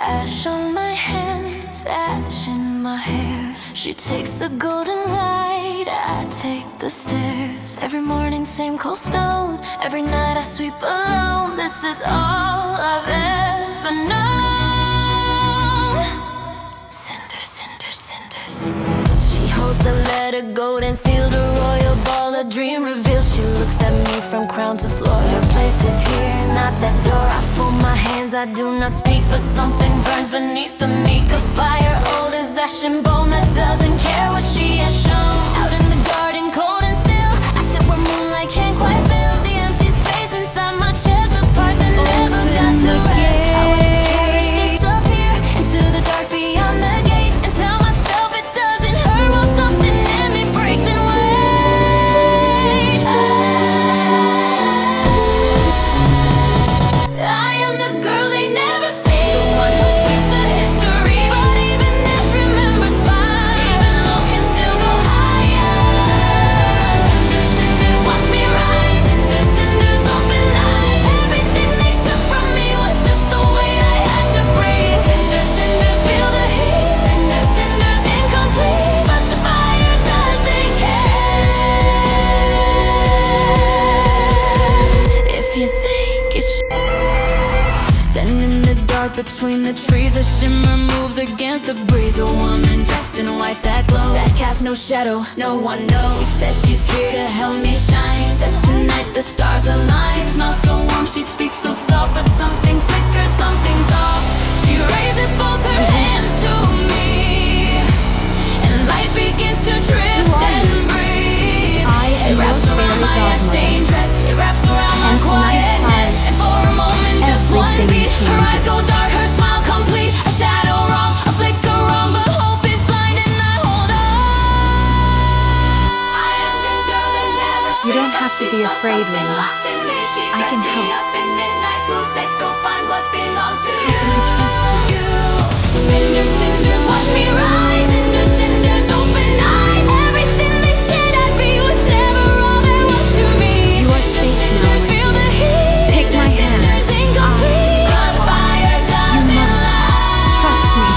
Ash on my hands, ash in my hair. She takes the golden ride, I take the stairs. Every morning same cold stone, every night I sweep alone. This is all I've ever known. Cinders, cinders, cinders. She holds the letter golden sealed, a royal ball, a dream revealed. She looks at me from crown to floor. Your place is here, not that door. I fold my hands, I do not speak, but something burns beneath the meek. A fire old as ash and bone that doesn't care what she has shown. Out in the garden, cold and still, I sit where moonlight can't quite fill the empty space inside my chest, the part that never got to rest. I watch the carriage disappear into the dark beyond the gates, and tell myself it doesn't hurt while something in me breaks and waits. I am the girl they never see, the one who sweeps the history, but even Ash remembers fine. Even low can still go higher. Cinders, cinders, watch me rise. Cinders, cinders, open eyes. Everything they took from me was just the way I had to breathe. Cinders, cinders, feel the heat. Cinders, cinders, incomplete, but the fire doesn't care. If you think it's then in the dark between the trees, a shimmer moves against the breeze. A woman dressed in white that glows, that casts no shadow, no one knows. She says she's here to help me shine. She says tonight the stars align. She smells so warm, she speaks so soft, but something flickers, something's off. She raises both her hands to me, and light begins to drift and breathe. It wraps around my ash-stained dress, it wraps around my quietness, and for a moment, just one beat, her eyes go dark, her smile complete. A shadow wrong, a flicker wrong, but hope is blind and I hold on. I am the girl that never You don't have to be afraid, Rumi. I can help. Up in midnight blue, said go find what belongs to you. I trust you. Cinders, cinders, watch me rise. Cinders, cinders, open eyes. Everything they said I'd be was never all there was to me. You are safe now, Cinders, my feel the dear. heat. Take my hand. Cinders, incomplete, but fire doesn't lie. Trust me.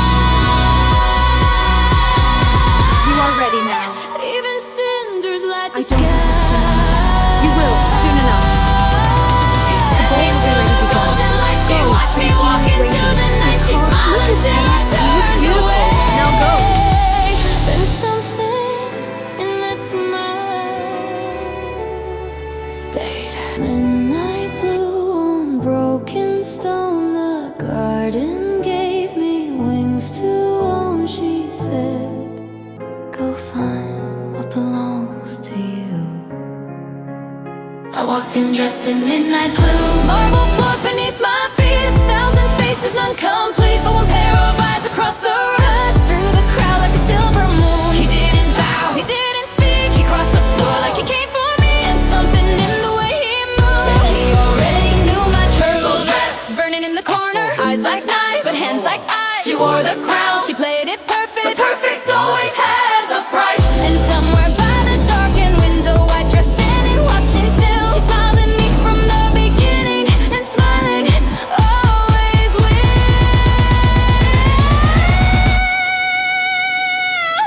You are ready now. Even cinders light the I don't understand. You will, soon enough. She said goal is already begun. golden light. She Go, watched me since walk Jinu's into waiting. the night. She Come on, smiled look at until I that. turned Beautiful. away. Now go. There's something in that smile. Stayed. Midnight blue on broken stone. The garden gave me wings to own. She said, go find what belongs to you. I walked in dressed in midnight blue. Marble floors beneath my feet. 1,000 faces, none complete, but one pair of eyes across the room. Cut through the crowd like a silver moon. He didn't bow, he didn't speak. He crossed the floor like he came for me, and something in the way he moved said he already knew my turtle dress. Burning in the corner, eyes like knives, but hands like eyes. She wore the crown, she played it perfect, but perfect always has a price. And somewhere by the darkened window, white dress standing, watching still. She smiled at me from the beginning, and smiling always will.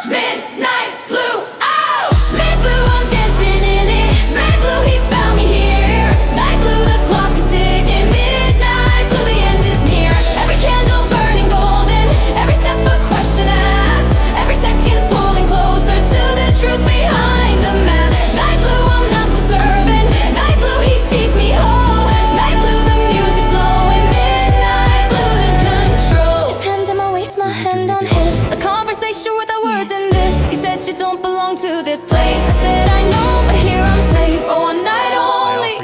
Midnight blue, oh! Mid blue, I'm dancing in it. Mid blue, he found me here. Night blue, the clock is ticking. Midnight blue, the end is near. Every candle burning golden, every step a question asked, every second pulling closer to the truth behind the mask. Night blue, I'm not the servant. Night blue, he sees me whole. Night blue, the music's low, and midnight blue, the control. His hand on my waist, my hand on his. A conversation without words in this. He said you don't belong to this place. I said I know, but here I'm safe for one night only.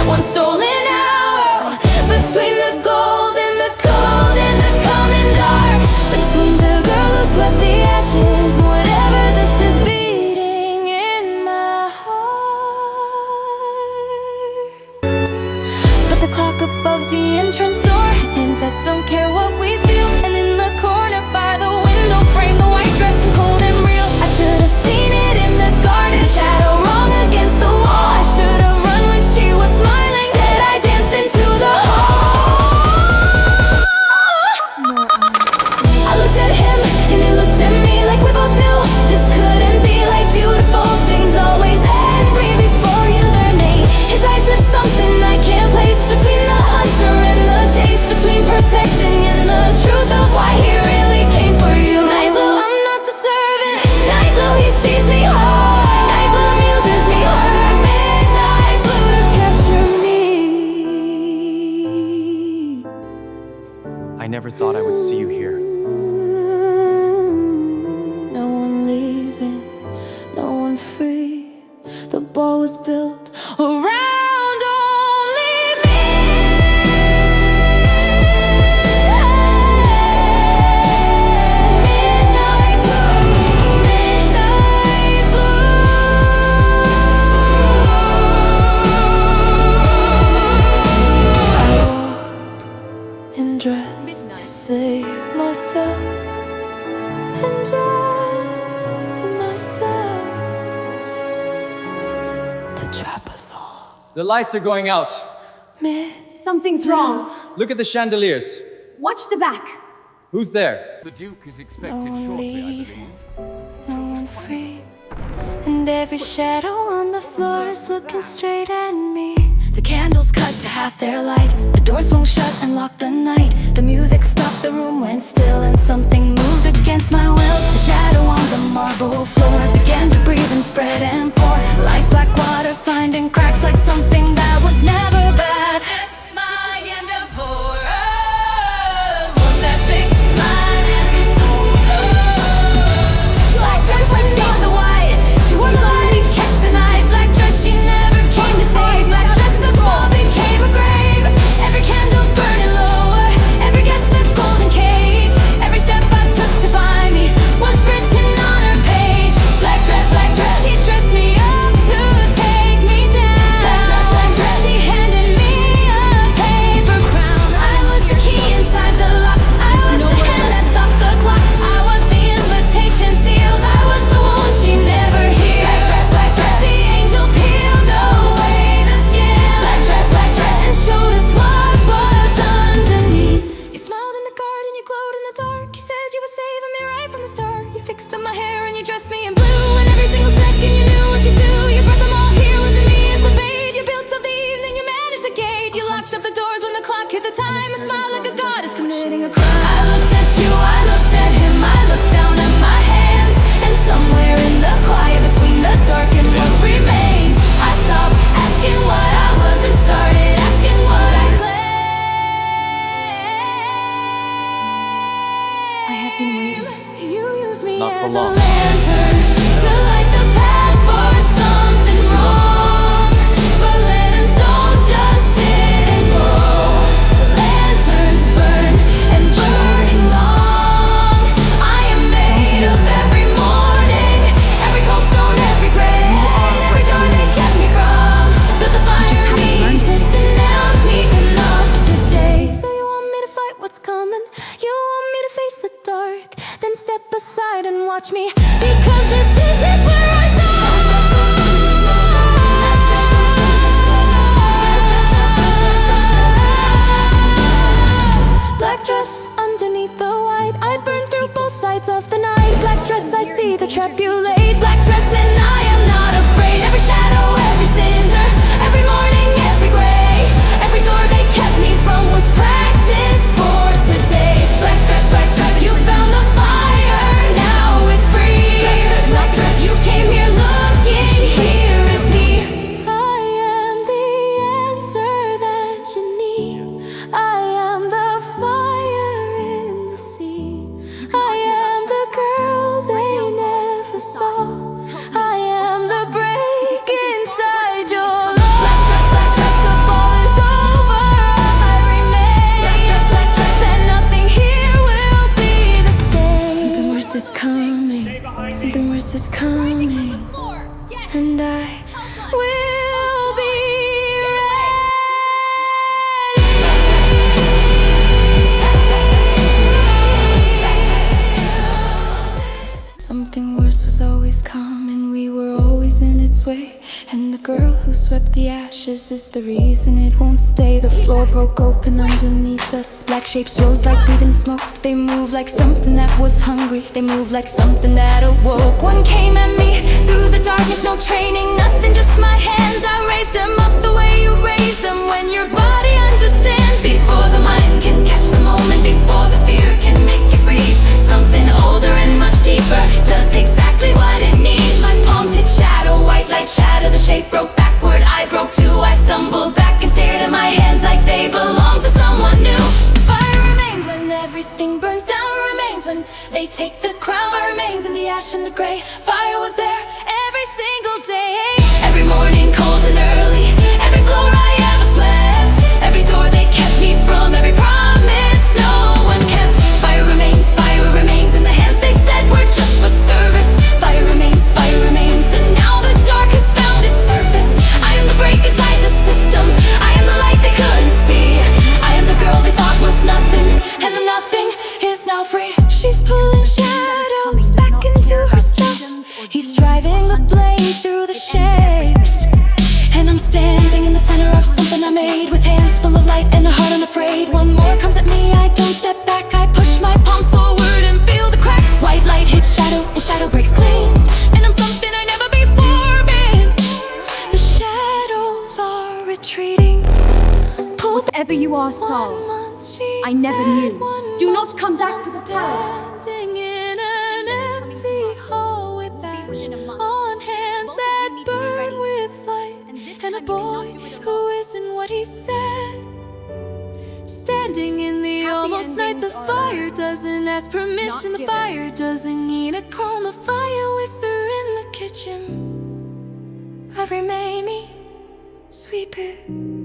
One stolen hour between the gold and the cold and the coming dark. Between the girl who swept the ashes, whatever this is beating in my heart. But the clock above the entrance door has hands that don't care what we feel. And in the corner by the window frame, the white dress is cold and real. I should have seen it in the garden, shadow wrong against the wall. I should have run when she was smiling. Said I danced into the hall. More eyes. never thought I would see you here. No one leaving, no one free. The ball was built around only me. Midnight blue, midnight blue. I walked in dress to save myself, and dressed myself to trap us all. The lights are going out. Something's wrong. Look at the chandeliers. Watch the back. Who's there? The Duke is No expected one shortly, I believe. leaving, no one free. And every shadow on the floor is looking straight at me. The candles cut to half their light. The door swung shut and locked the night. The music stopped, the room went still, and something moved against my will. The shadow on the marble floor began to breathe and spread and pour, like black water finding cracks, like something that was never bad. That's my end of horrors. Was that fixed mine every soul? Black dress underneath the white. She wore the light and catch the night. Black dress she never came to save. Black dress the ball became a grave. Every candle burning lower. Every guess the golden cage. Every step I took to find me was written on her page. Black dress, she dressed me up to take me down. Black dress, she handed me a paper crown. I was the key inside the lock. I was the hand that stopped the clock. I was the invitation sealed. I was the one she never hears. Black dress, the angel peeled away the skin. Black dress, and showed us what was underneath. You smiled in the garden, you glowed in the dark. You said you were saving me right from the start. You fixed up my hair and you dressed me in blue. And every single second you knew what you do. You brought them all here with me as the bait. You built up the evening, you managed the gate. You locked up the doors when the clock hit the time. And smiled like a goddess committing a crime. I looked at you, I looked at him, I looked down at my hands. And somewhere in the quiet between the dark and what remains, I stopped asking what I was and started asking what I claimed. I have been waiting. You use me Not for as a long. lantern to light the path for something wrong. But lanterns don't just sit and glow. Lanterns burn and burning long. I am made of every morning, every cold stone, every grave, every door they kept me from. Built the fire in me, takes the nails, me enough today. So you want me to fight what's coming? You want me to face the dark? Then step aside and watch me, because this is where I start. Black dress underneath the white. I burn through both sides of the night. Black dress, I see the trap you laid. Black dress and I am not afraid. Every shadow, every cinder, every morning, every gray, every door they kept me from was practice for today. Black dress, you found the fire, now it's free. Black dress, you came here looking, here is me. I am the answer that you need. I am the fire in the sea. I am the girl they never saw. I am the break inside your love. Black dress, the ball is over. I remain. Black dress, and nothing here will be the same. Something worse is coming. Something worse is coming. And I will be ready. Something worse was always coming. We were always in its way. And the girl who swept the ashes is the reason it won't stay. The floor broke open underneath us. Black shapes rose like breathing smoke. They moved like something that was hungry. They moved like something that awoke. One came at me through the darkness, no training, nothing, just my hands. I raised them up the way you raise them, when your body understands. Before the mind can catch the moment, before the fear can make you freeze. Something older and much deeper does exactly what it needs. My palms hit shadow, white light shatter. The shape broke backward, I broke too. I stumbled back and stared at my hands like they belonged to someone new. Fire remains when everything burns down remains. When they take the crown, fire remains in the ash and the gray. Fire was there every single day. Every morning cold and early, every floor I ever slept, every door they kept me from, every promise no one kept. Fire remains in the hands they said were just for service. Fire remains, and now the dark has found its surface. I am the break inside the system, I am the light they couldn't see. I am the girl they thought was nothing, and the nothing is now free. She's pulling shadows back into herself. He's driving the blade through the shapes, and I'm standing in the center of something I made, with hands full of light and a heart unafraid. One more comes at me, I don't step back, I push my palms forward and feel the crack. White light hits shadow, and shadow breaks clean, and I'm something I never before been. The shadows are retreating. Whatever you are, souls, I never knew. Do not come back to the palace. Standing in an empty hall with ash on hands that burn with light, and a boy who isn't what he said. Standing in the almost night, the fire doesn't ask permission. The fire doesn't need a call. The fire whisper in the kitchen. I remain me, sweep it.